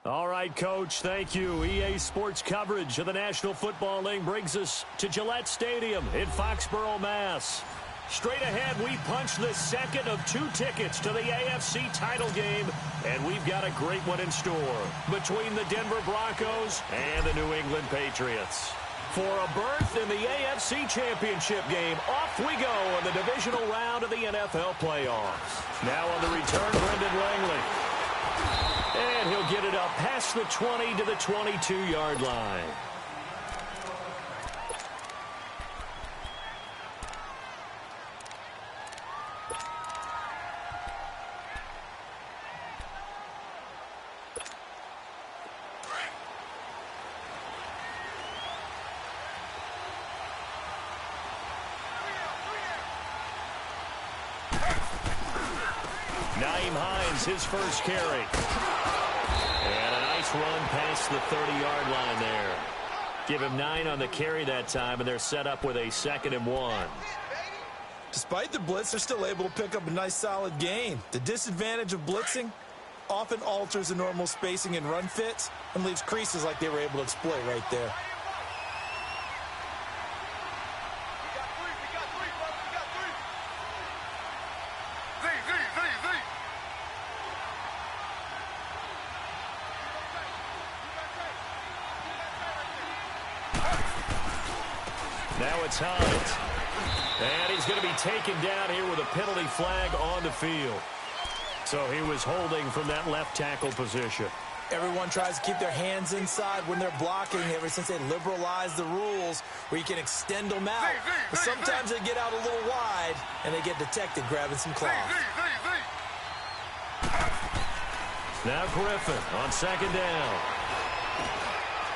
All right, Coach, thank you. EA Sports coverage of the National Football League brings us to Gillette Stadium in Foxborough, Mass. Straight ahead, we punch the second of 2 tickets to the AFC title game, and we've got a great one in store between the Denver Broncos and the New England Patriots. For a berth in the AFC Championship game, off we go in the divisional round of the NFL playoffs. Now on the return, Brendan Langley. And he'll get it up past the 20 to the 22-yard line. His first carry. And a nice run past the 30-yard line there. Give him 9 on the carry that time, and they're set up with a 2nd and 1. Despite the blitz, they're still able to pick up a nice solid gain. The disadvantage of blitzing often alters the normal spacing and run fits and leaves creases like they were able to exploit right there. Now it's Hines. And he's going to be taken down here with a penalty flag on the field. So he was holding from that left tackle position. Everyone tries to keep their hands inside when they're blocking ever since they liberalized the rules where you can extend them out. But sometimes they get out a little wide and they get detected grabbing some cloth. Now Griffin on 2nd down.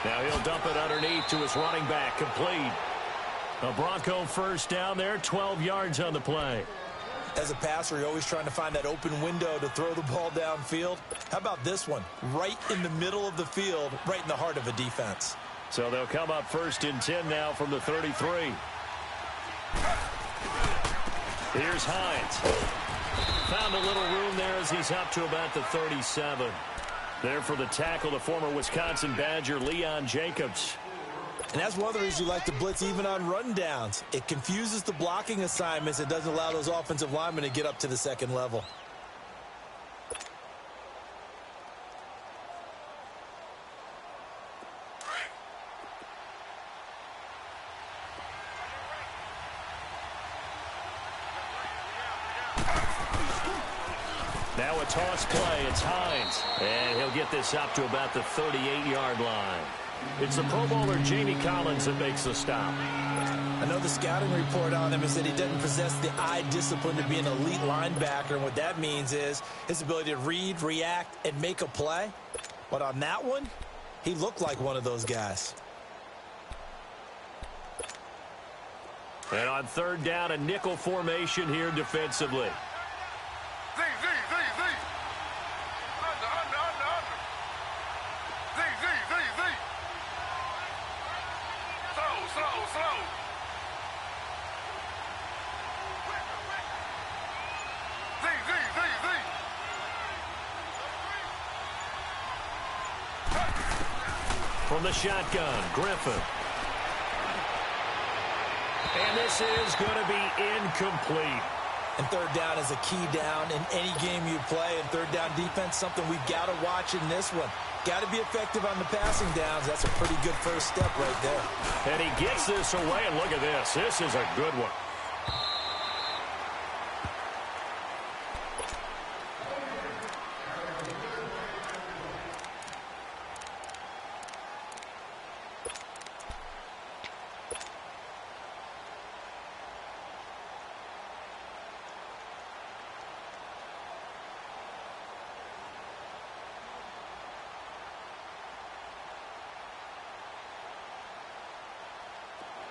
Now he'll dump it underneath to his running back, complete. A Bronco first down there, 12 yards on the play. As a passer, you're always trying to find that open window to throw the ball downfield. How about this one? Right in the middle of the field, right in the heart of a defense. So they'll come up 1st and 10 now from the 33. Here's Hines. Found a little room there as he's up to about the 37. There for the tackle, the former Wisconsin Badger, Leon Jacobs. And that's one of the reasons you like to blitz even on rundowns. It confuses the blocking assignments. It doesn't allow those offensive linemen to get up to the 2nd level. Now a toss play. It's Hines. And he'll get this up to about the 38-yard line. It's the Pro Bowler Jamie Collins that makes the stop. I know the scouting report on him is that he doesn't possess the eye discipline to be an elite linebacker. And what that means is his ability to read, react, and make a play. But on that one, he looked like one of those guys. And on 3rd down, a nickel formation here defensively. From the shotgun, Griffin. And this is going to be incomplete. And 3rd down is a key down in any game you play. And 3rd down defense, something we've got to watch in this one. Got to be effective on the passing downs. That's a pretty good first step right there. And he gets this away, and look at this. This is a good one.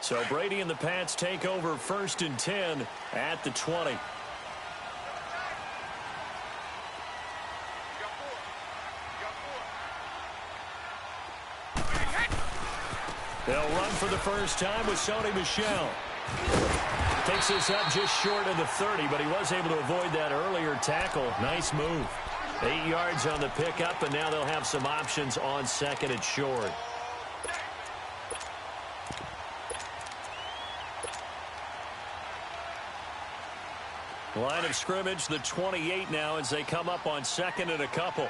So Brady and the Pats take over 1st and 10 at the 20. They'll run for the first time with Sony Michel. Takes this up just short of the 30, but he was able to avoid that earlier tackle. Nice move. 8 yards on the pickup, and now they'll have some options on second and short. Line of scrimmage, the 28 now as they come up on second and a couple.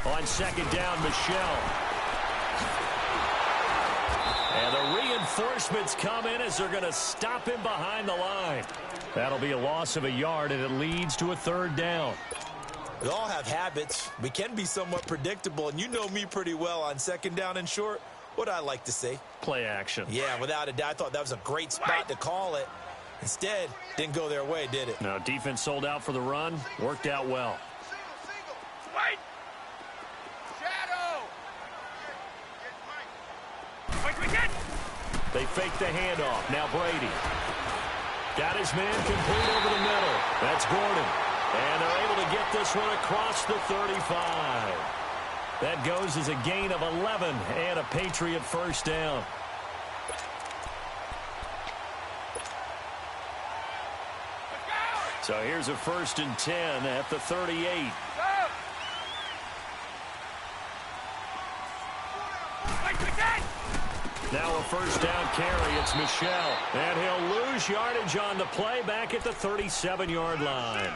On second down, Michelle. And the reinforcements come in as they're going to stop him behind the line. That'll be a loss of a yard, and it leads to a third down. We all have habits. We can be somewhat predictable, and you know me pretty well on second down and short. What I like to say? Play action. Yeah, without a doubt, I thought that was a great spot to call it. Instead, didn't go their way, did it? No, defense sold out for the run. Worked out well. Wait! Shadow! They fake the handoff. Now Brady. Got his man complete over the middle. That's Gordon. And they're able to get this one across the 35. That goes as a gain of 11 and a Patriot first down. So here's a 1st and 10 at the 38. Now a first down carry. It's Michelle. And he'll lose yardage on the play back at the 37-yard line.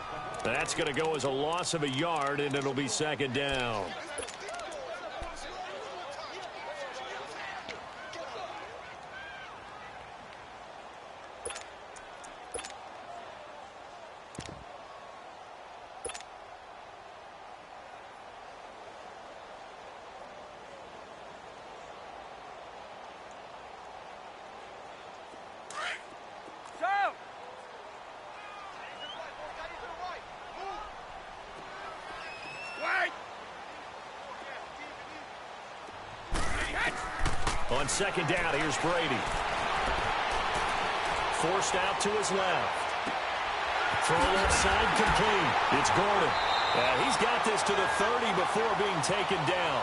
That's going to go as a loss of a yard, and it'll be second down. On second down, here's Brady. Forced out to his left. Throw left side complete. It's Gordon. He's got this to the 30 before being taken down.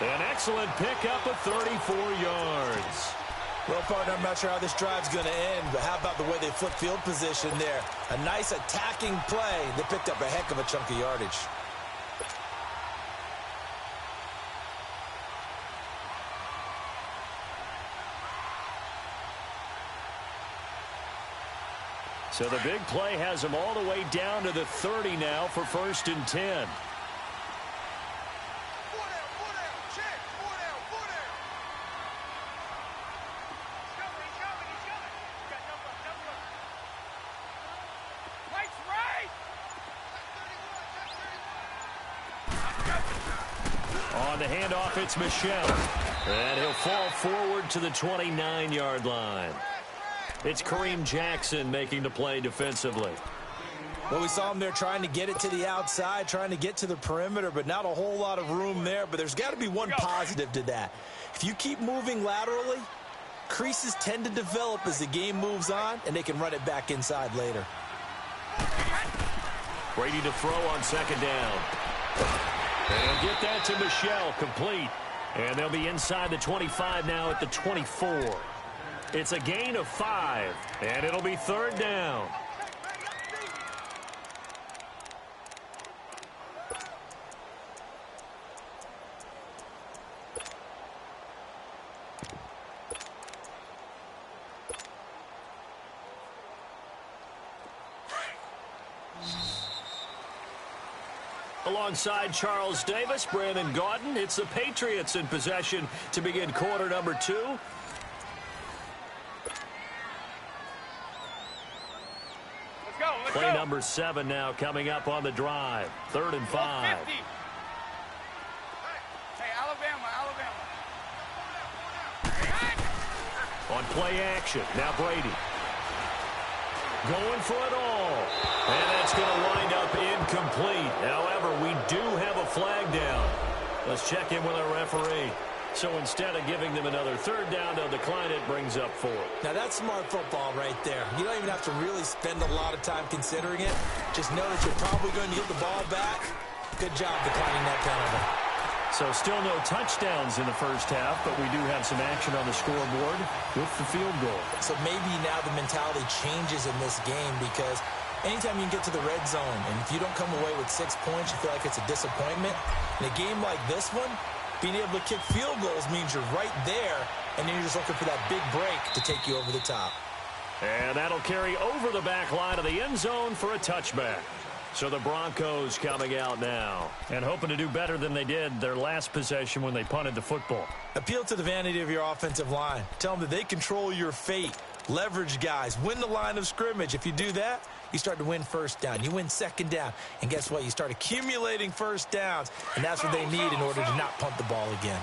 An excellent pickup of 34 yards. Well, partner, I'm not sure how this drive's going to end, but how about the way they flip field position there? A nice attacking play. They picked up a heck of a chunk of yardage. So the big play has them all the way down to the 30 now for 1st and 10. On the handoff, it's Michelle. And he'll fall forward to the 29-yard line. It's Kareem Jackson making the play defensively. Well, we saw him there trying to get it to the outside, trying to get to the perimeter, but not a whole lot of room there. But there's got to be one positive to that. If you keep moving laterally, creases tend to develop as the game moves on, and they can run it back inside later. Brady to throw on second down. And he'll get that to Michelle, complete. And they'll be inside the 25 now at the 24. It's a gain of 5, and it'll be third down. Alongside Charles Davis, Brandon Gaudin, it's the Patriots in possession to begin quarter number 2. Play number 7 now coming up on the drive. 3rd and 5. Hey, Alabama. On play action, now Brady. Going for it all. And that's going to wind up incomplete. However, we do have a flag down. Let's check in with our referee. So instead of giving them another third down, they'll decline it, brings up 4. Now, that's smart football right there. You don't even have to really spend a lot of time considering it. Just know that you're probably going to get the ball back. Good job declining that penalty. So still no touchdowns in the first half, but we do have some action on the scoreboard with the field goal. So maybe now the mentality changes in this game because anytime you can get to the red zone, and if you don't come away with 6 points, you feel like it's a disappointment. In a game like this one, being able to kick field goals means you're right there, and then you're just looking for that big break to take you over the top. And that'll carry over the back line of the end zone for a touchback. So the Broncos coming out now and hoping to do better than they did their last possession when they punted the football. Appeal to the vanity of your offensive line. Tell them that they control your fate. Leverage guys. Win the line of scrimmage. If you do that, you start to win first down. You win second down. And guess what? You start accumulating first downs. And that's what they need in order to not punt the ball again.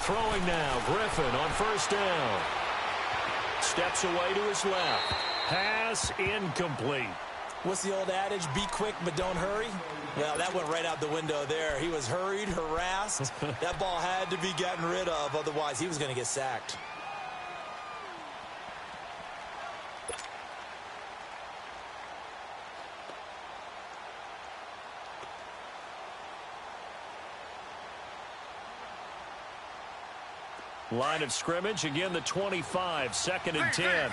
Throwing now, Griffin on first down. Steps away to his left. Pass incomplete. What's the old adage? Be quick, but don't hurry. Well, that went right out the window there. He was hurried, harassed. That ball had to be gotten rid of, otherwise he was going to get sacked. Line of scrimmage, again the 25, second and 10.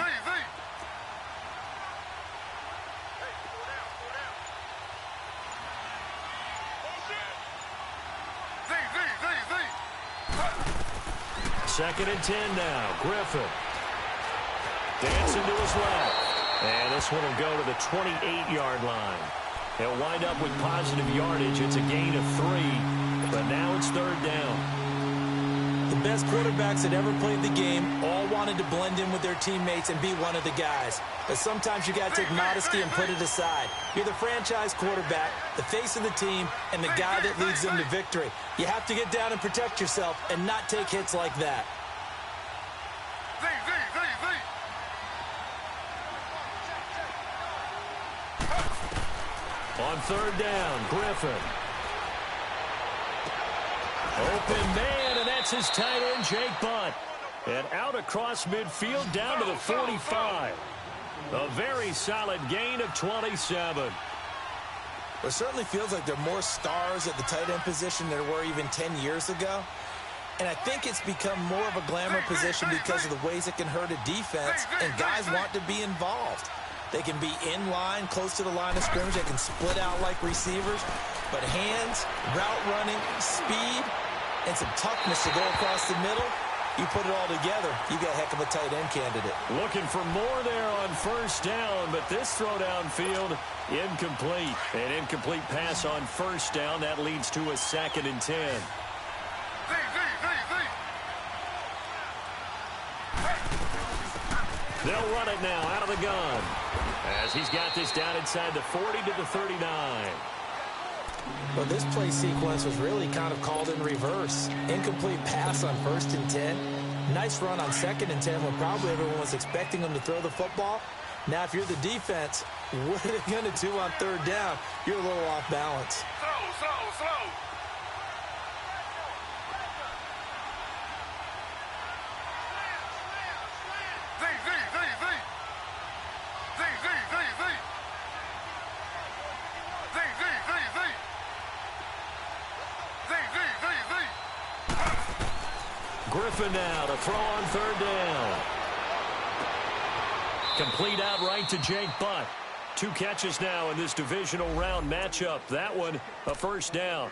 Second and 10 now, Griffin. Dancing to his left. And this one will go to the 28-yard line. They'll wind up with positive yardage. It's a gain of 3, but now it's third down. The best quarterbacks that ever played the game all wanted to blend in with their teammates and be one of the guys. But sometimes you got to take modesty and put it aside. You're the franchise quarterback, the face of the team, and the guy that leads them to victory. You have to get down and protect yourself and not take hits like that. On third down, Griffin. Open man, and that's his tight end, Jake Butt. And out across midfield, down to the 45. A very solid gain of 27. Well, it certainly feels like there are more stars at the tight end position than there were even 10 years ago. And I think it's become more of a glamour position because of the ways it can hurt a defense, and guys want to be involved. They can be in line, close to the line of scrimmage. They can split out like receivers. But hands, route running, speed, and some toughness to go across the middle, you put it all together, you got a heck of a tight end candidate. Looking for more there on first down, but this throw downfield, incomplete. An incomplete pass on first down. That leads to a second and 10. They'll run it now out of the gun as he's got this down inside the 40 to the 39. Well, this play sequence was really kind of called in reverse. Incomplete pass on first and 10. Nice run on second and 10 when probably everyone was expecting him to throw the football. Now, if you're the defense, what are they going to do on third down? You're a little off balance. Slow. Griffin now to throw on third down. Complete outright to Jake Butt. 2 catches now in this divisional round matchup. That one, a first down.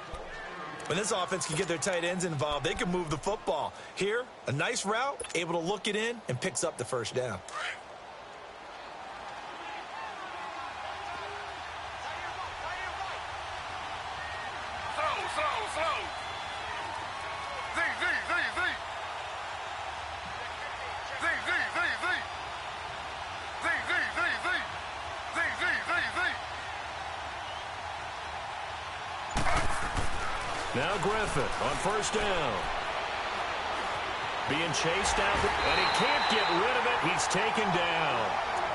When this offense can get their tight ends involved, they can move the football. Here, a nice route, able to look it in, and picks up the first down. Now Griffin on first down. Being chased out, and he can't get rid of it. He's taken down.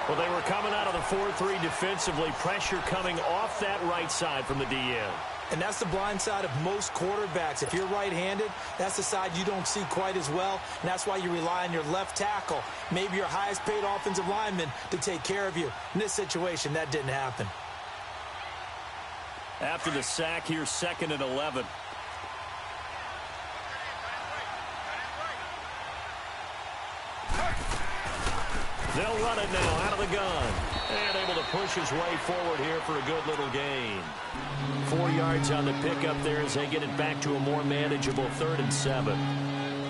Well, they were coming out of the 4-3 defensively. Pressure coming off that right side from the DN. And that's the blind side of most quarterbacks. If you're right-handed, that's the side you don't see quite as well. And that's why you rely on your left tackle, maybe your highest-paid offensive lineman, to take care of you. In this situation, that didn't happen. After the sack, here's 2nd and 11. They'll run it now out of the gun. And able to push his way forward here for a good little gain. 4 yards on the pickup there as they get it back to a more manageable 3rd and 7.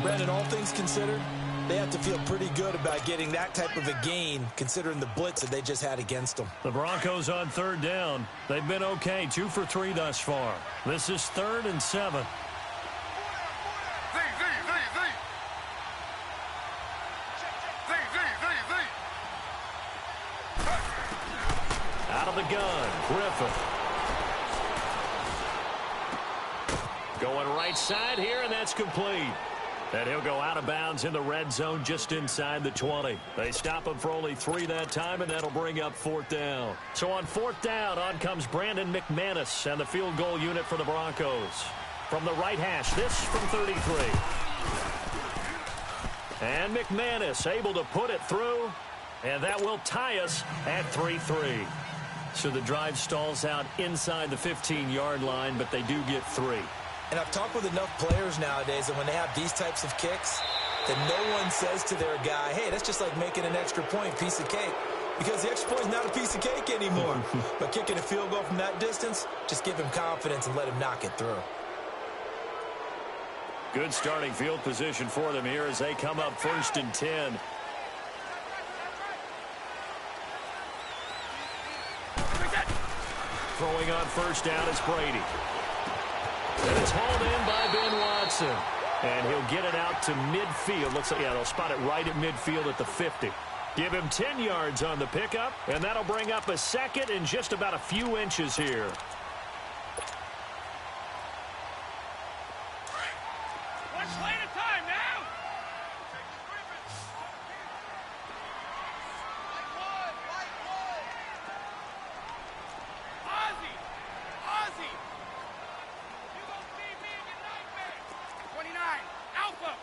Brandon, all things considered, they have to feel pretty good about getting that type of a gain, considering the blitz that they just had against them. The Broncos on 3rd down. They've been okay, 2 for 3 thus far. This is 3rd and 7. Out of the gun, Griffin. Going right side here, and that's complete. And he'll go out of bounds in the red zone just inside the 20. They stop him for only 3 that time, and that'll bring up 4th down. So on 4th down, on comes Brandon McManus and the field goal unit for the Broncos. From the right hash, this from 33. And McManus able to put it through, and that will tie us at 3-3. So the drive stalls out inside the 15-yard line, but they do get 3. And I've talked with enough players nowadays that when they have these types of kicks, that no one says to their guy, hey, that's just like making an extra point, piece of cake. Because the extra point is not a piece of cake anymore. But kicking a field goal from that distance, just give him confidence and let him knock it through. Good starting field position for them here as they come up 1st and 10. Throwing on 1st down is Brady. And it's hauled in by Ben Watson. And he'll get it out to midfield. Looks like, yeah, they'll spot it right at midfield at the 50. Give him 10 yards on the pickup, and that'll bring up a 2nd and just about a few inches here. One play at a time now. Ozzy! Ozzy! You gonna see me in your nightmare. 29, Alpha!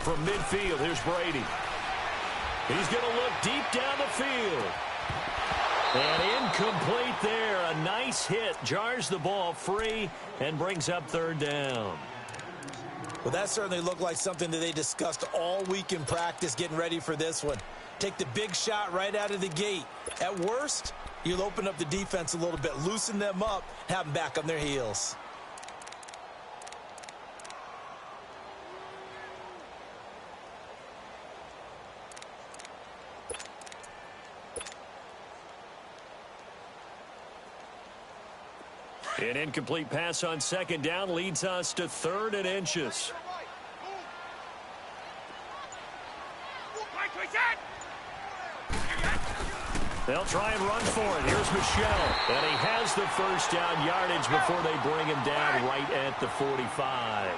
From midfield, here's Brady. He's going to look deep down the field. And incomplete there. A nice hit. Jars the ball free and brings up 3rd down. Well, that certainly looked like something that they discussed all week in practice getting ready for this one. Take the big shot right out of the gate. At worst, you'll open up the defense a little bit, loosen them up, have them back on their heels. An incomplete pass on 2nd down leads us to 3rd and inches. They'll try and run for it. Here's Michelle. And he has the 1st down yardage before they bring him down right at the 45.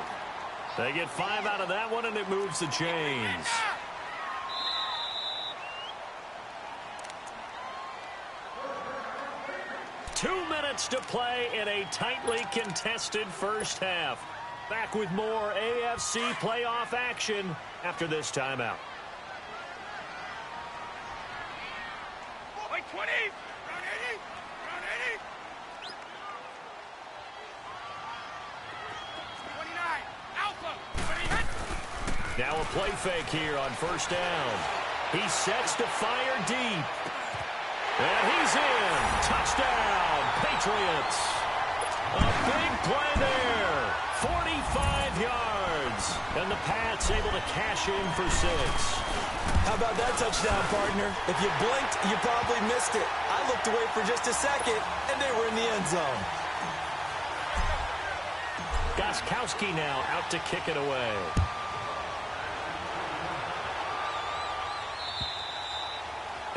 They get 5 out of that one, and it moves the chains. Two minutes to play in a tightly contested first half. Back with more AFC playoff action after this timeout. 20, round 80, round 80. 29, Alpha, 20. Now a play fake here on 1st down. He sets to fire deep. And he's in. Touchdown, Patriots. A big play there. 45 yards. And the Pats able to cash in for 6. How about that touchdown, partner? If you blinked, you probably missed it. I looked away for just a second, and they were in the end zone. Gostkowski now out to kick it away.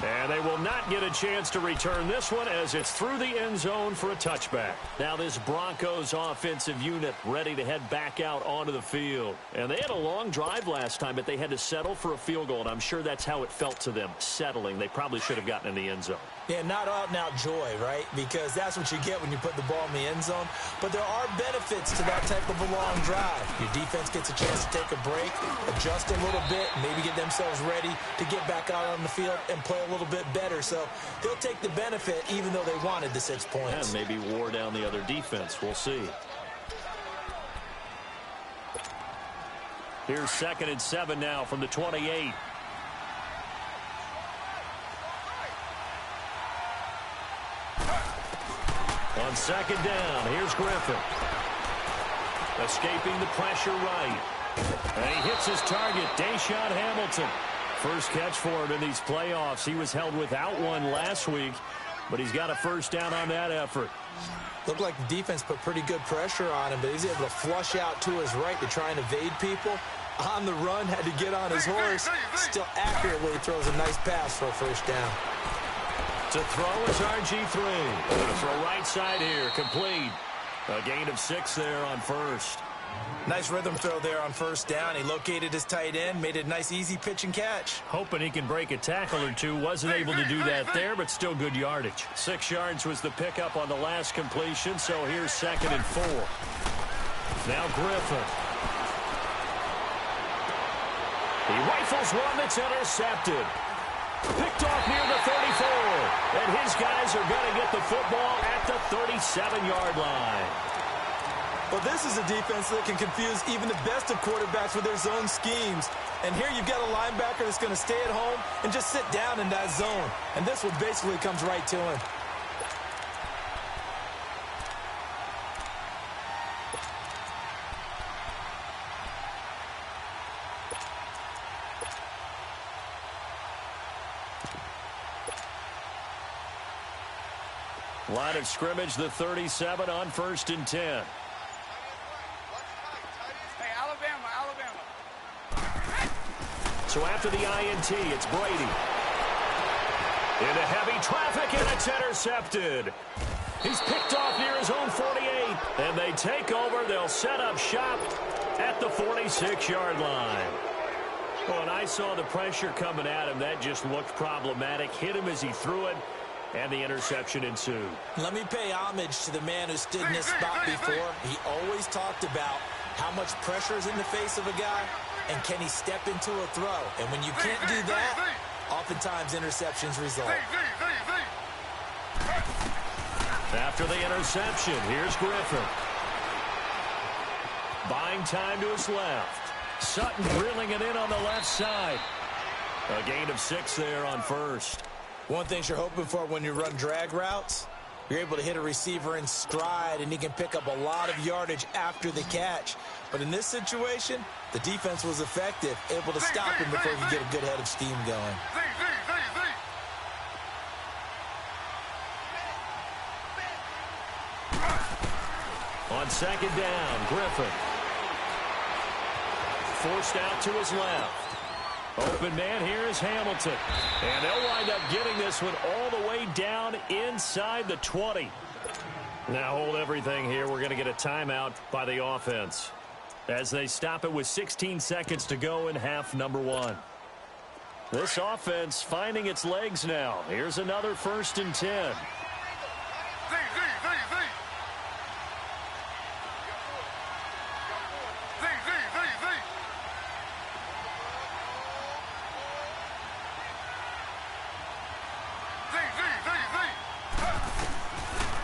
And they will not get a chance to return this one as it's through the end zone for a touchback. Now this Broncos offensive unit ready to head back out onto the field. And they had a long drive last time, but they had to settle for a field goal, and I'm sure that's how it felt to them, settling. They probably should have gotten in the end zone. Yeah, not out-and-out joy, right? Because that's what you get when you put the ball in the end zone. But there are benefits to that type of a long drive. Your defense gets a chance to take a break, adjust a little bit, maybe get themselves ready to get back out on the field and play a little bit better. So they'll take the benefit even though they wanted the 6 points. And maybe wore down the other defense. We'll see. Here's 2nd and 7 now from the 28. On 2nd down, here's Griffin. Escaping the pressure right. And he hits his target, Deshaun Hamilton. First catch for him in these playoffs. He was held without one last week, but he's got a first down on that effort. Looked like the defense put pretty good pressure on him, but he's able to flush out to his right to try and evade people. On the run, had to get on his horse. Still accurately throws a nice pass for a first down. To throw is RG3. Going to throw right side here, complete. A gain of 6 there on first. Nice rhythm throw there on first down. He located his tight end, made it a nice easy pitch and catch. Hoping he can break a tackle or two. Wasn't able to do that there, but still good yardage. 6 yards was the pickup on the last completion, so here's 2nd and 4. Now Griffin. He rifles one that's intercepted. Picked off near the 34. And his guys are going to get the football at the 37-yard line. Well, this is a defense that can confuse even the best of quarterbacks with their zone schemes. And here you've got a linebacker that's going to stay at home and just sit down in that zone. And this one basically comes right to him. Line of scrimmage, the 37 on 1st and 10. Hey, Alabama. So after the INT, it's Brady. Into heavy traffic, and it's intercepted. He's picked off near his own 48. And they take over. They'll set up shop at the 46-yard line. Well, and I saw the pressure coming at him. That just looked problematic. Hit him as he threw it. And the interception ensued. Let me pay homage to the man who stood in this spot before. He always talked about how much pressure is in the face of a guy, and can he step into a throw. And when you can't do that, oftentimes interceptions result. After the interception, here's Griffin. Buying time to his left. Sutton drilling it in on the left side. A gain of 6 there on first. One thing you're hoping for when you run drag routes, you're able to hit a receiver in stride, and he can pick up a lot of yardage after the catch. But in this situation, the defense was effective, able to stop him before he could get a good head of steam going. On 2nd down, Griffin. Forced out to his left. Open man here is Hamilton. And they'll wind up getting this one all the way down inside the 20. Now hold everything here. We're going to get a timeout by the offense as they stop it with 16 seconds to go in half number 1. This offense finding its legs now. Here's another 1st and 10.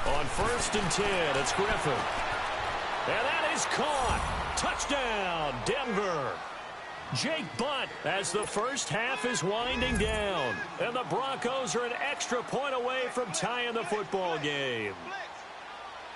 On 1st and 10, it's Griffin. And that is caught. Touchdown, Denver. Jake Butt as the first half is winding down. And the Broncos are an extra point away from tying the football game.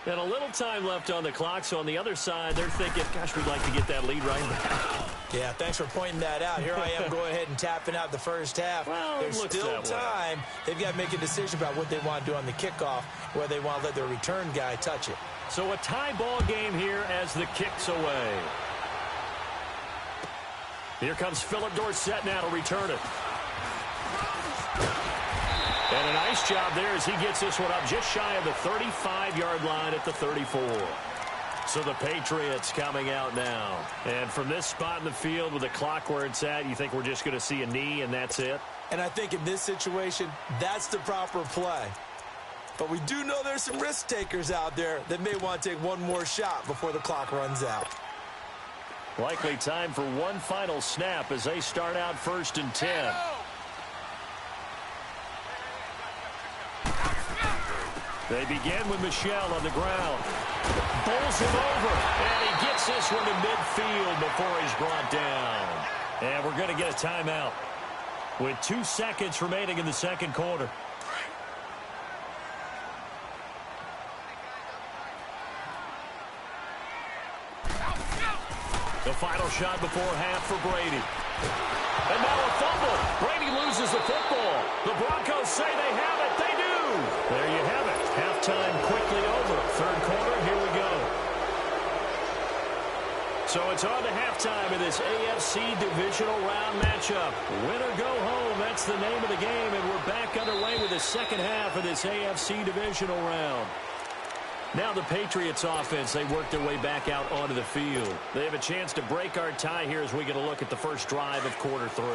And a little time left on the clock, so on the other side, they're thinking, gosh, we'd like to get that lead right back. Yeah, thanks for pointing that out. Here I am going ahead and tapping out the first half. Well, there's still time. They've got to make a decision about what they want to do on the kickoff, whether they want to let their return guy touch it. So a tie ball game here as the kick's away. Here comes Philip Dorsett now to return it. And a nice job there as he gets this one up just shy of the 35-yard line at the 34. So the Patriots coming out now. And from this spot in the field with the clock where it's at, you think we're just going to see a knee and that's it? And I think in this situation, that's the proper play. But we do know there's some risk takers out there that may want to take one more shot before the clock runs out. Likely time for one final snap as they start out 1st and 10. They begin with Michel on the ground. Bowls him over, and he gets this one to midfield before he's brought down. And we're going to get a timeout with 2 seconds remaining in the second quarter. The final shot before half for Brady. And now a fumble. Brady loses the football. The Broncos say they have it. They do. There you have it. Halftime quickly over. Third quarter, here we go. So it's on to halftime in this AFC divisional round matchup. Win or go home, that's the name of the game. And we're back underway with the second half of this AFC divisional round. Now the Patriots offense, they work their way back out onto the field. They have a chance to break our tie here as we get a look at the first drive of quarter 3.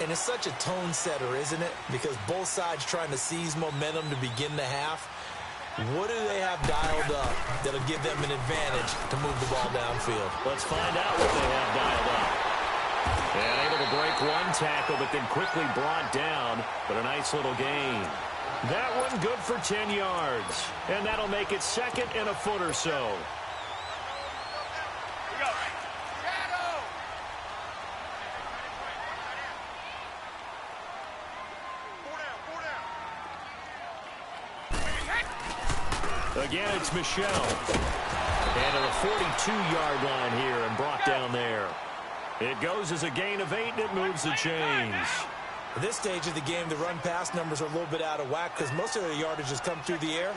And it's such a tone setter, isn't it? Because both sides trying to seize momentum to begin the half. What do they have dialed up that'll give them an advantage to move the ball downfield? Let's find out what they have dialed up. And able to break one tackle, but then quickly brought down. But a nice little gain. That one good for 10 yards. And that'll make it second and a foot or so. Again, it's Michel. And to the 42-yard line here and brought down there. It goes as a gain of 8, and it moves the chains. At this stage of the game, the run-pass numbers are a little bit out of whack because most of the yardage has come through the air.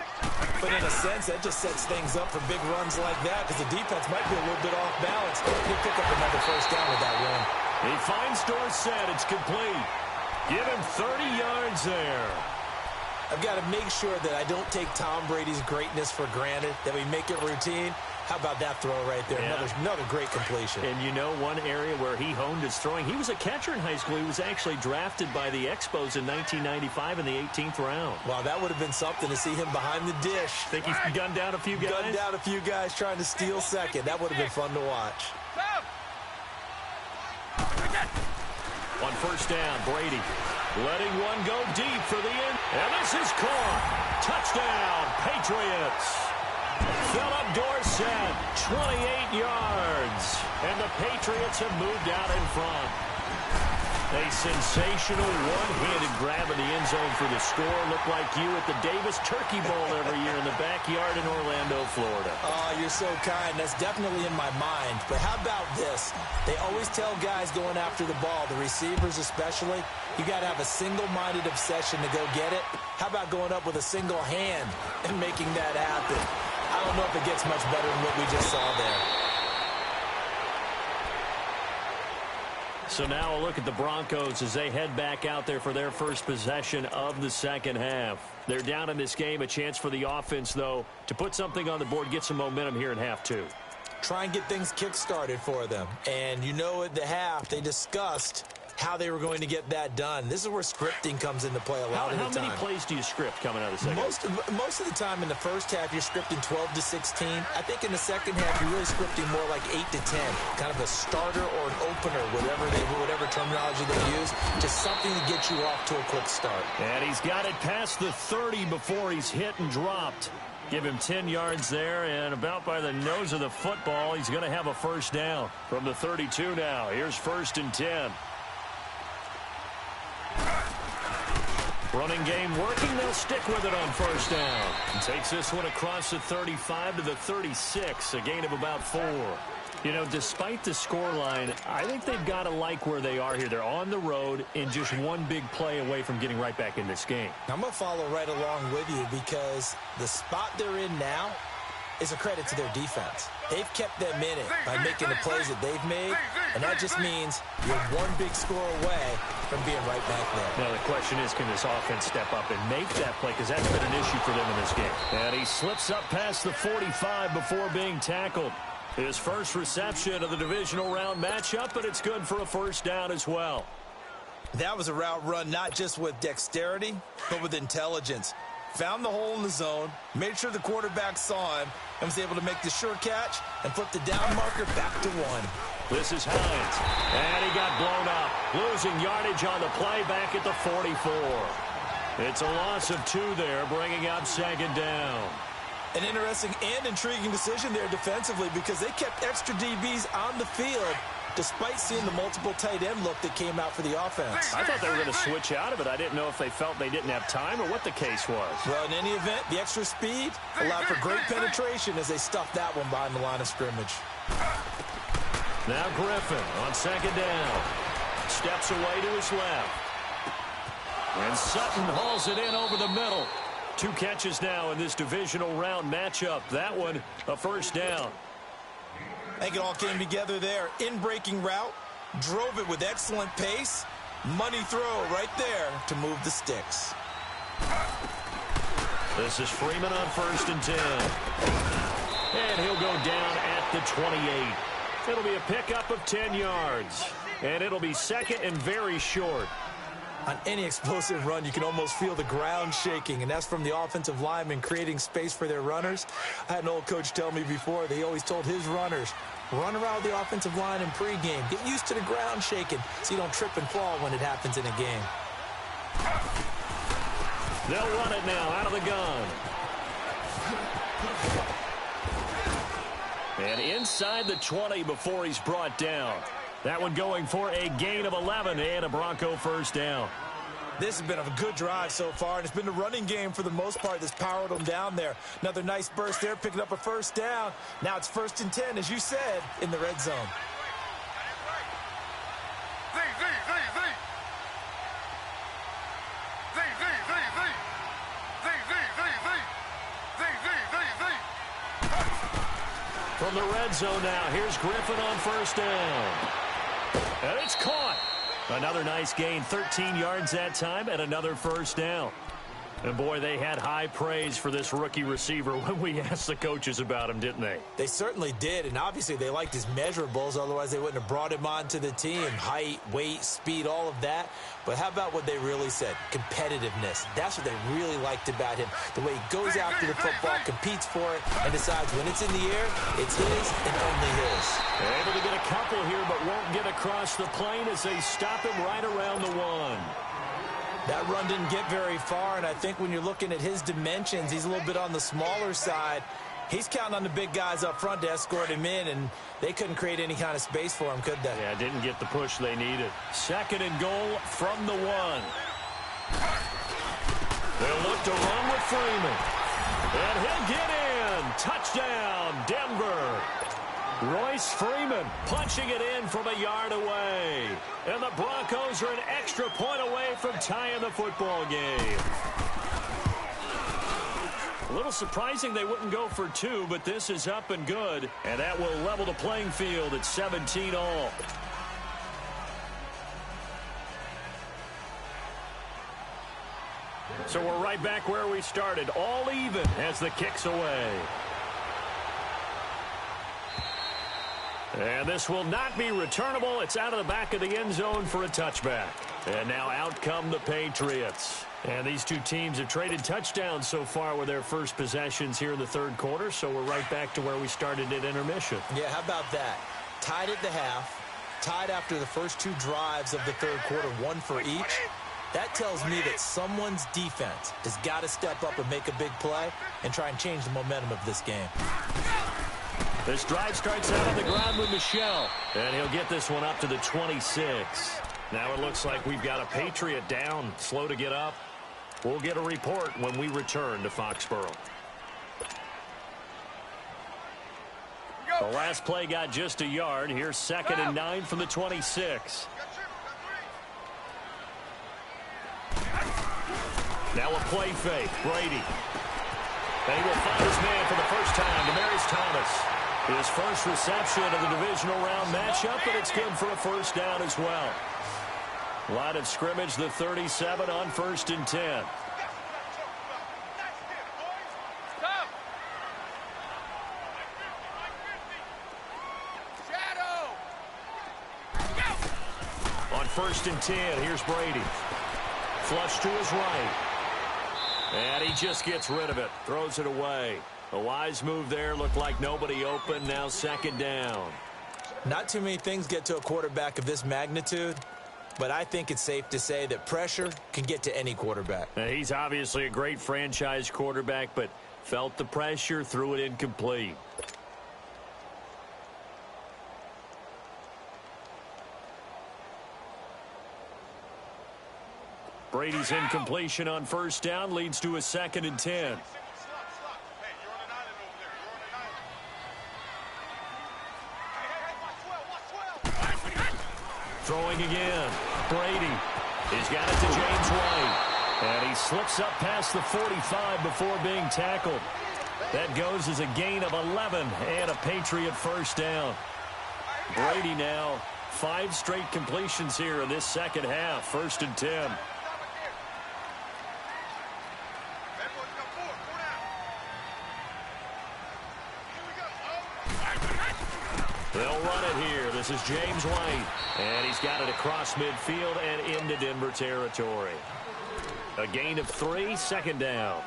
But in a sense, that just sets things up for big runs like that because the defense might be a little bit off balance. He'll pick up another first down with that run. He finds Dorsett. It's complete. Give him 30 yards there. I've got to make sure that I don't take Tom Brady's greatness for granted, that we make it routine. How about that throw right there? Yeah. Another great completion. And you know one area where he honed his throwing? He was a catcher in high school. He was actually drafted by the Expos in 1995 in the 18th round. Wow, that would have been something to see him behind the dish. Think he's gunned down a few guys? Gunned down a few guys trying to steal second. That would have been fun to watch. On first down, Brady letting one go deep for the end. And this is caught. Touchdown, Patriots. Philip Dorsett, 28 yards. And the Patriots have moved out in front. A sensational one-handed grab in the end zone for the score. Looked like you at the Davis Turkey Bowl every year in the backyard in Orlando, Florida. Oh, you're so kind. That's definitely in my mind. But how about this? They always tell guys going after the ball, the receivers especially, you got to have a single-minded obsession to go get it. How about going up with a single hand and making that happen? I don't know if it gets much better than what we just saw there. So now a look at the Broncos as they head back out there for their first possession of the second half. They're down in this game. A chance for the offense, though, to put something on the board, get some momentum here in half 2. Try and get things kick-started for them. And you know at the half, they discussed how they were going to get that done. This is where scripting comes into play a lot of the time. How many plays do you script coming out of the second? Most of the time in the first half, you're scripting 12 to 16. I think in the second half, you're really scripting more like 8 to 10. Kind of a starter or an opener, whatever terminology they use. Just something to get you off to a quick start. And he's got it past the 30 before he's hit and dropped. Give him 10 yards there, and about by the nose of the football, he's going to have a first down from the 32 now. Here's 1st and 10. Running game working. They'll stick with it on first down. And takes this one across the 35 to the 36, a gain of about 4. You know, despite the scoreline, I think they've got to like where they are here. They're on the road and just one big play away from getting right back in this game. I'm going to follow right along with you because the spot they're in now, is a credit to their defense. They've kept them in it by making the plays that they've made, and that just means you're one big score away from being right back there. Now, the question is, can this offense step up and make that play? Because that's been an issue for them in this game. And he slips up past the 45 before being tackled. His first reception of the divisional round matchup, but it's good for a first down as well. That was a route run not just with dexterity, but with intelligence. Found the hole in the zone, made sure the quarterback saw him, and was able to make the sure catch and flip the down marker back to 1. This is Hines, and he got blown up, losing yardage on the play back at the 44. It's a loss of 2 there, bringing up second down. An interesting and intriguing decision there defensively because they kept extra DBs on the field despite seeing the multiple tight end look that came out for the offense. I thought they were going to switch out of it. I didn't know if they felt they didn't have time or what the case was. Well, in any event, the extra speed allowed for great penetration as they stuffed that one behind the line of scrimmage. Now Griffin on second down. Steps away to his left. And Sutton hauls it in over the middle. 2 catches now in this divisional round matchup. That one, a first down. I think it all came together there. In-breaking route, drove it with excellent pace. Money throw right there to move the sticks. This is Freeman on first and 10. And he'll go down at the 28. It'll be a pickup of 10 yards. And it'll be second and very short. On any explosive run, you can almost feel the ground shaking, and that's from the offensive linemen creating space for their runners. I had an old coach tell me before that he always told his runners, run around the offensive line in pregame. Get used to the ground shaking so you don't trip and fall when it happens in a game. They'll run it now out of the gun. And inside the 20 before he's brought down. That one going for a gain of 11 and a Bronco first down. This has been a good drive so far, and it's been the running game for the most part that's powered them down there. Another nice burst there, picking up a first down. Now it's first and 10, as you said, in the red zone. From the red zone now, here's Griffin on first down. And it's caught. Another nice gain, 13 yards that time, and another first down. And, boy, they had high praise for this rookie receiver when we asked the coaches about him, didn't they? They certainly did, and obviously they liked his measurables. Otherwise, they wouldn't have brought him onto the team. Height, weight, speed, all of that. But how about what they really said? Competitiveness. That's what they really liked about him. The way he goes after the football, competes for it, and decides when it's in the air, it's his and only his. They're able to get a couple here, but won't get across the plane as they stop him right around the 1. That run didn't get very far, and I think when you're looking at his dimensions, he's a little bit on the smaller side. He's counting on the big guys up front to escort him in, and they couldn't create any kind of space for him, could they? Yeah, didn't get the push they needed. Second and goal from the 1. They'll look to run with Freeman. And he'll get in. Touchdown, Denver. Royce Freeman punching it in from a yard away. And the Broncos are an extra point away from tying the football game. A little surprising they wouldn't go for 2, but this is up and good. And that will level the playing field at 17 all. So we're right back where we started, all even as the kick's away. And this will not be returnable. It's out of the back of the end zone for a touchback. And now out come the Patriots. And these two teams have traded touchdowns so far with their first possessions here in the third quarter. So we're right back to where we started at intermission. Yeah, how about that? Tied at the half, tied after the first 2 drives of the third quarter, 1 for each. That tells me that someone's defense has got to step up and make a big play and try and change the momentum of this game. This drive starts out on the ground with Michel. And he'll get this one up to the 26. Now it looks like we've got a Patriot down, slow to get up. We'll get a report when we return to Foxborough. The last play got just a yard. Here's second and 9 from the 26. Now a play fake. Brady. And he will find his man for the first time. Thomas. His first reception of the divisional round matchup, but it's good for a first down as well. Line of scrimmage, the 37 on 1st and 10. On 1st and 10, here's Brady. Flush to his right. And he just gets rid of it. Throws it away. A wise move there. Looked like nobody open. Now 2nd down. Not too many things get to a quarterback of this magnitude, but I think it's safe to say that pressure can get to any quarterback. Now, he's obviously a great franchise quarterback, but felt the pressure, threw it incomplete. Brady's incompletion on 1st down leads to a 2nd and 10. Throwing again. Brady. He's got it to James White. And he slips up past the 45 before being tackled. That goes as a gain of 11 and a Patriot first down. Brady now 5 straight completions here in this second half. 1st and 10. They'll run it here. This is James White. And he's got it across midfield and into Denver territory. A gain of 3, 2nd down.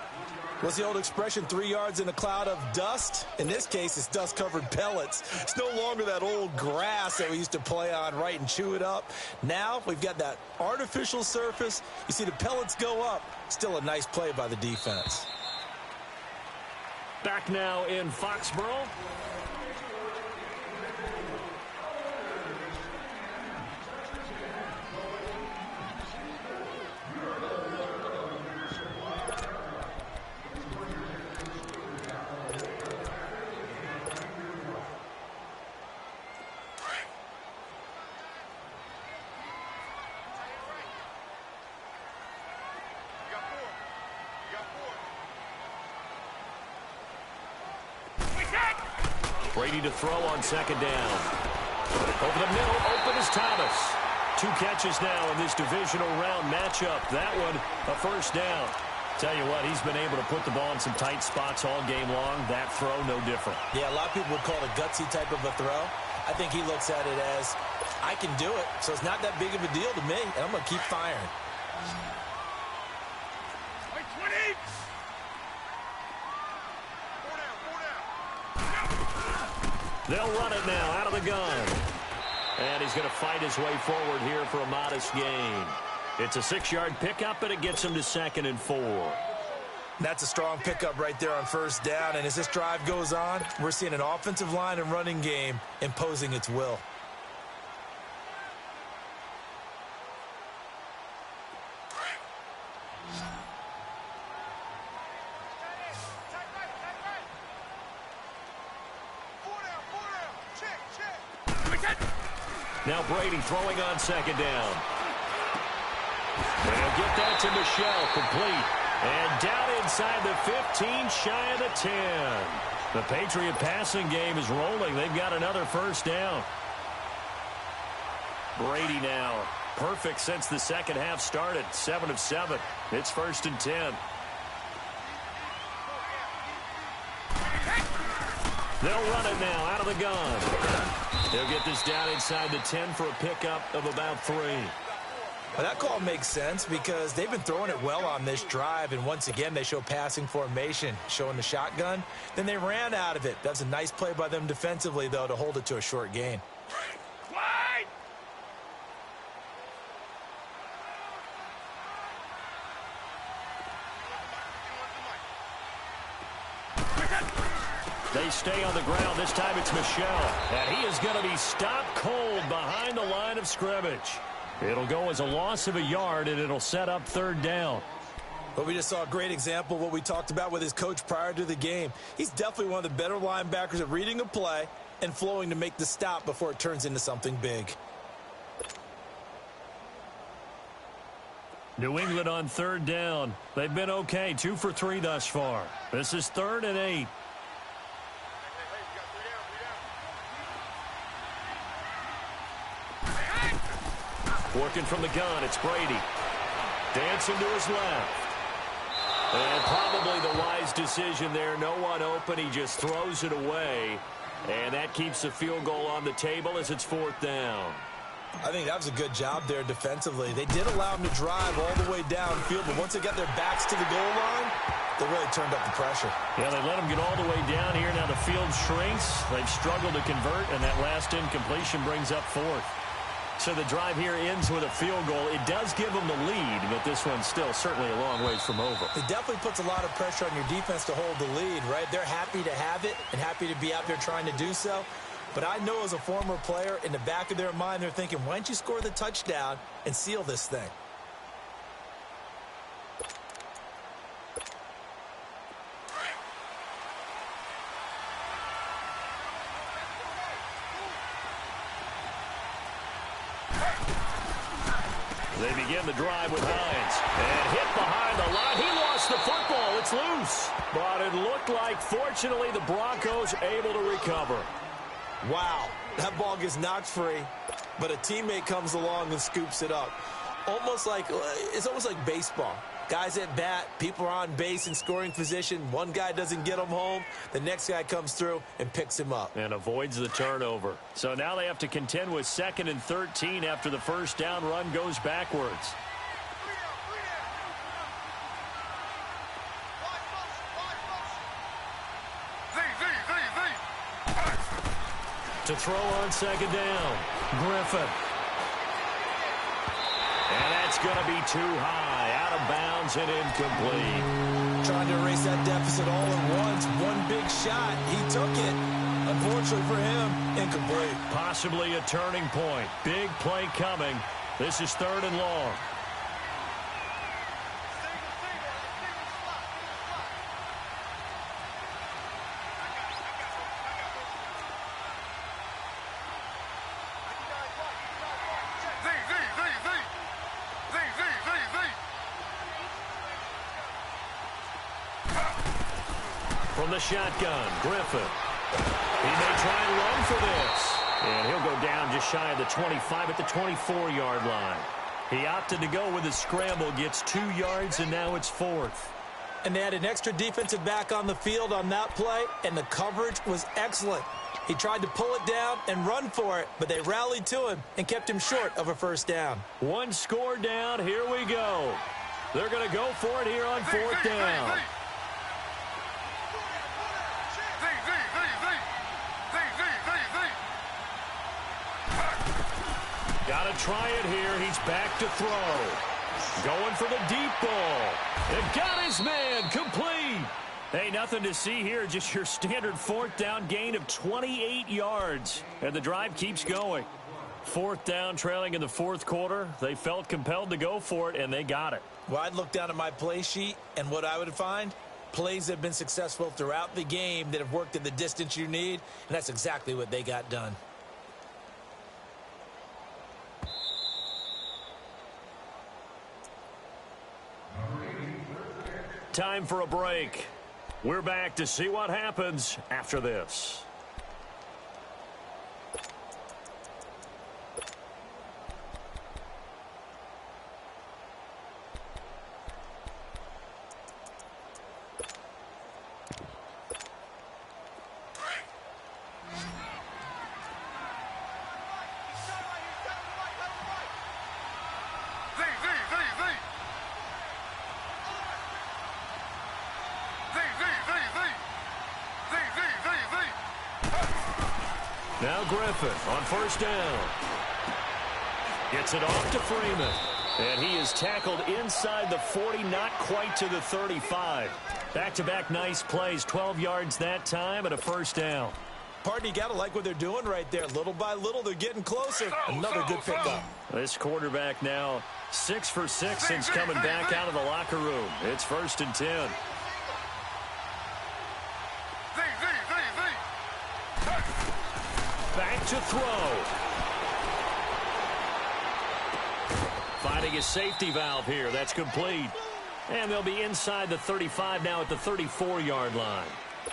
What's the old expression, 3 yards in a cloud of dust? In this case, it's dust-covered pellets. It's no longer that old grass that we used to play on, right, and chew it up. Now we've got that artificial surface. You see the pellets go up. Still a nice play by the defense. Back now in Foxborough. Brady to throw on 2nd down. Over the middle, open is Thomas. 2 catches now in this divisional round matchup. That one, a first down. Tell you what, he's been able to put the ball in some tight spots all game long. That throw, no different. Yeah, a lot of people would call it a gutsy type of a throw. I think he looks at it as, I can do it, so it's not that big of a deal to me, and I'm going to keep firing. They'll run it now out of the gun. And he's going to fight his way forward here for a modest gain. It's a 6-yard pickup, and it gets him to 2nd and 4. That's a strong pickup right there on 1st down. And as this drive goes on, we're seeing an offensive line and running game imposing its will. Now Brady throwing on 2nd down. They'll get that to Michelle, complete. And down inside the 15, shy of the 10. The Patriot passing game is rolling. They've got another first down. Brady now perfect since the second half started. 7 of 7. It's 1st and 10. They'll run it now out of the gun. They'll get this down inside the 10 for a pickup of about 3. Well, that call makes sense because they've been throwing it well on this drive, and once again they show passing formation, showing the shotgun. Then they ran out of it. That's a nice play by them defensively, though, to hold it to a short gain. They stay on the ground. This time it's Michelle. And he is going to be stopped cold behind the line of scrimmage. It'll go as a loss of a yard, and it'll set up 3rd down. But we just saw a great example of what we talked about with his coach prior to the game. He's definitely one of the better linebackers at reading a play and flowing to make the stop before it turns into something big. New England on 3rd down. They've been okay. 2 for 3 thus far. This is 3rd and 8. Working from the gun, it's Brady. Dancing to his left. And probably the wise decision there. No one open. He just throws it away. And that keeps the field goal on the table as it's 4th down. I think that was a good job there defensively. They did allow him to drive all the way downfield, but once they got their backs to the goal line, they really turned up the pressure. Yeah, they let him get all the way down here. Now the field shrinks. They've struggled to convert, and that last incompletion brings up 4th. So the drive here ends with a field goal. It does give them the lead, but this one's still certainly a long ways from over. It definitely puts a lot of pressure on your defense to hold the lead, right? They're happy to have it and happy to be out there trying to do so. But I know as a former player, in the back of their mind, they're thinking, why don't you score the touchdown and seal this thing? They begin the drive with Hines. And hit behind the line. He lost the football. It's loose. But it looked like, fortunately, the Broncos able to recover. Wow, that ball gets knocked free, but a teammate comes along and scoops it up. It's almost like baseball. Guys at bat, people are on base in scoring position. One guy doesn't get him home. The next guy comes through and picks him up. And avoids the turnover. So now they have to contend with 2nd and 13 after the first down run goes backwards. To throw on 2nd down, Griffin. And that's going to be too high, out of bounds and incomplete. Trying to erase that deficit all at once. One big shot. He took it. Unfortunately for him, incomplete. Possibly a turning point. Big play coming. This is 3rd and long. From the shotgun, Griffin. He may try and run for this. And he'll go down just shy of the 25 at the 24-yard line. He opted to go with a scramble, gets 2 yards, and now it's 4th. And they had an extra defensive back on the field on that play, and the coverage was excellent. He tried to pull it down and run for it, but they rallied to him and kept him short of a first down. One score down. Here we go. They're going to go for it here on 4th down. Got to try it here. He's back to throw. Going for the deep ball. And got his man complete. Hey, nothing to see here. Just your standard 4th down gain of 28 yards. And the drive keeps going. 4th down, trailing in the 4th quarter. They felt compelled to go for it, and they got it. Well, I'd look down at my play sheet, and what I would find, plays that have been successful throughout the game that have worked in the distance you need, and that's exactly what they got done. Time for a break. We're back to see what happens after this. Now Griffin on first down. Gets it off to Freeman. And he is tackled inside the 40, not quite to the 35. Back-to-back nice plays, 12 yards that time and a first down. Pardon, you got to like what they're doing right there. Little by little, they're getting closer. Another good pickup. This quarterback now 6 for 6 since coming back out of the locker room. It's 1st and 10. Back to throw. Finding a safety valve here. That's complete. And they'll be inside the 35 now at the 34-yard line.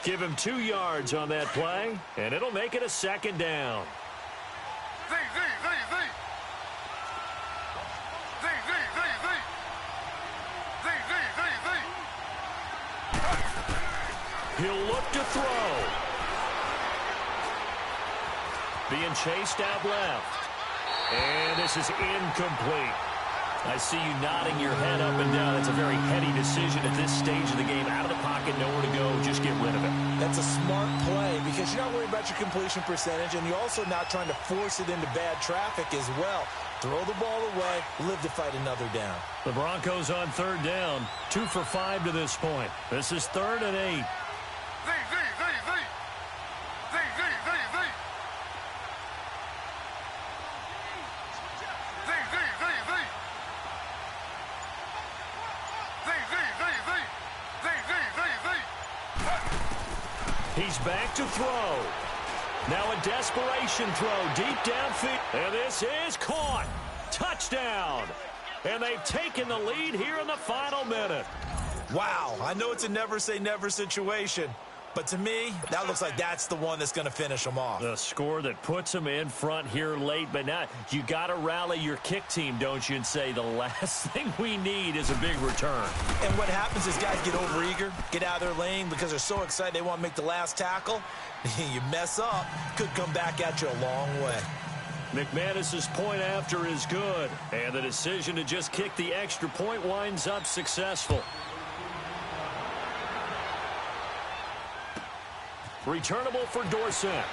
Give him 2 yards on that play, and it'll make it a 2nd down. He'll look to throw. Being chased out left. And this is incomplete. I see you nodding your head up and down. That's a very heady decision at this stage of the game. Out of the pocket, nowhere to go. Just get rid of it. That's a smart play because you're not worried about your completion percentage, and you're also not trying to force it into bad traffic as well. Throw the ball away, live to fight another down. The Broncos on third down. 2 for 5 to this point. This is 3rd and 8. He's back to throw. Now a desperation throw deep downfield. And this is caught. Touchdown. And they've taken the lead here in the final minute. Wow, I know it's a never-say-never situation, but to me, that looks like that's the one that's going to finish them off. The score that puts them in front here late, but now you got to rally your kick team, don't you, and say the last thing we need is a big return. And what happens is guys get overeager, get out of their lane because they're so excited they want to make the last tackle. You mess up, could come back at you a long way. McManus's point after is good, and the decision to just kick the extra point winds up successful. Returnable for Dorsett.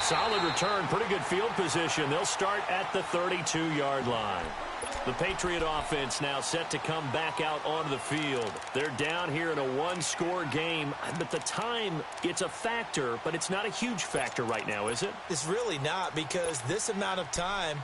Solid return, pretty good field position. They'll start at the 32-yard line. The Patriot offense now set to come back out onto the field. They're down here in a one-score game, but the time, it's a factor, but it's not a huge factor right now, is it? It's really not, because this amount of time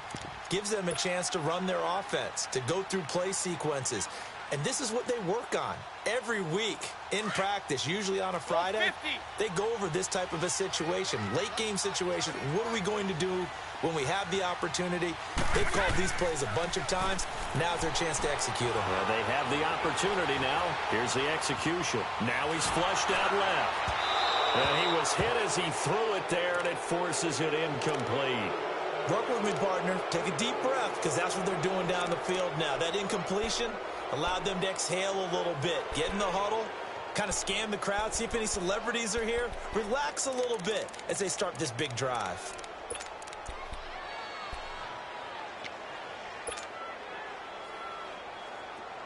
gives them a chance to run their offense, to go through play sequences. And this is what they work on every week in practice, usually on a Friday. They go over this type of a situation, late-game situation. What are we going to do when we have the opportunity? They've called these plays a bunch of times. Now's their chance to execute them. Well, they have the opportunity now. Here's the execution. Now he's flushed out left. And he was hit as he threw it there, and it forces it incomplete. Work with me, partner. Take a deep breath, because that's what they're doing down the field now. That incompletion allowed them to exhale a little bit. Get in the huddle, kind of scan the crowd, see if any celebrities are here. Relax a little bit as they start this big drive.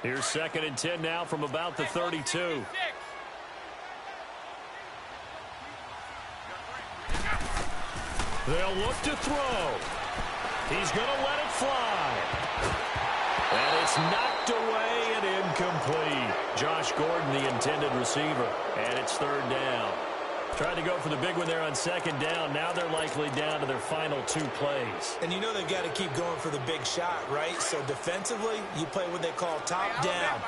Here's 2nd and 10 now from about the 32. They'll look to throw. He's going to let it fly. And it's knocked away and incomplete. Josh Gordon, the intended receiver. And it's 3rd down. Tried to go for the big one there on 2nd down. Now they're likely down to their final 2 plays. And you know they've got to keep going for the big shot, right? So defensively, you play what they call top down.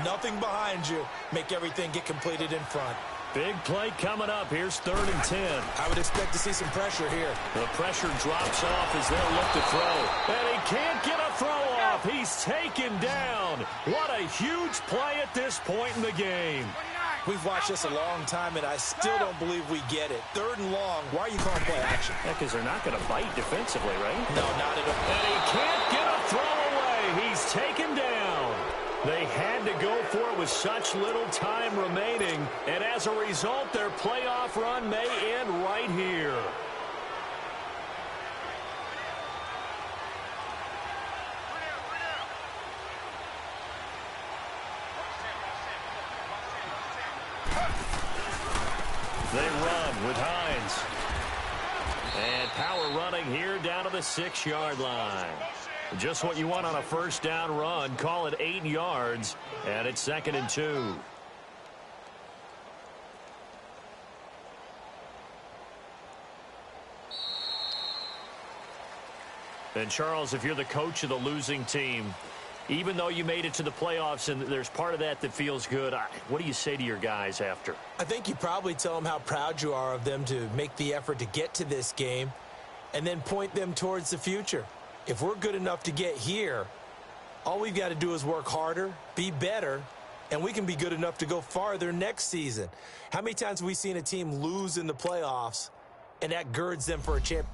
Nothing behind you. Make everything get completed in front. Big play coming up. Here's 3rd and 10. I would expect to see some pressure here. The pressure drops off as they'll look to throw. And he can't get a throw off. He's taken down. What a huge play at this point in the game. We've watched this a long time, and I still don't believe we get it. 3rd and long. Why are you calling play action? Yeah, because they're not going to bite defensively, right? No, not at all. And he can't get a throw away. He's taken down. They had to go for it with such little time remaining, and as a result, their playoff run may end right here. They run with Hines. And power running here down to the 6-yard line. Just what you want on a 1st down run. Call it 8 yards, and it's 2nd and 2. And Charles, if you're the coach of the losing team, even though you made it to the playoffs and there's part of that feels good, what do you say to your guys after? I think you probably tell them how proud you are of them to make the effort to get to this game and then point them towards the future. If we're good enough to get here, all we've got to do is work harder, be better, and we can be good enough to go farther next season. How many times have we seen a team lose in the playoffs, and that girds them for a championship?